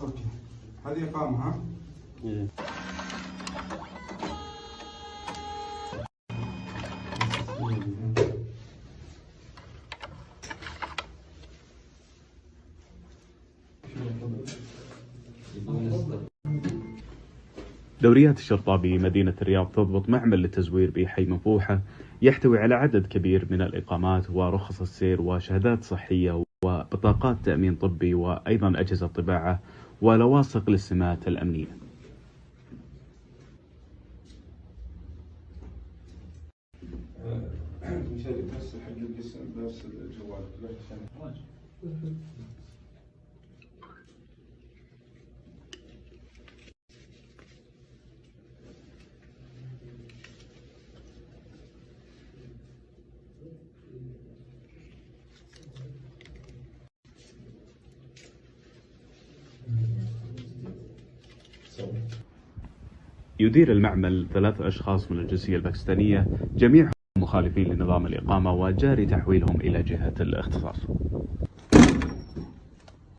اوكي هذه إقامة ها؟ إيه. دوريات الشرطة بمدينة الرياض تضبط معمل للتزوير بحي منفوحة يحتوي على عدد كبير من الإقامات ورخص السير وشهادات صحية وبطاقات تأمين طبي وأيضا أجهزة طباعة ولواصق للسمات الأمنية. بس حق القسم بس الجوال يدير المعمل 3 أشخاص من الجنسية الباكستانية جميعهم مخالفين لنظام الإقامة وجاري تحويلهم إلى جهة الاختصاص.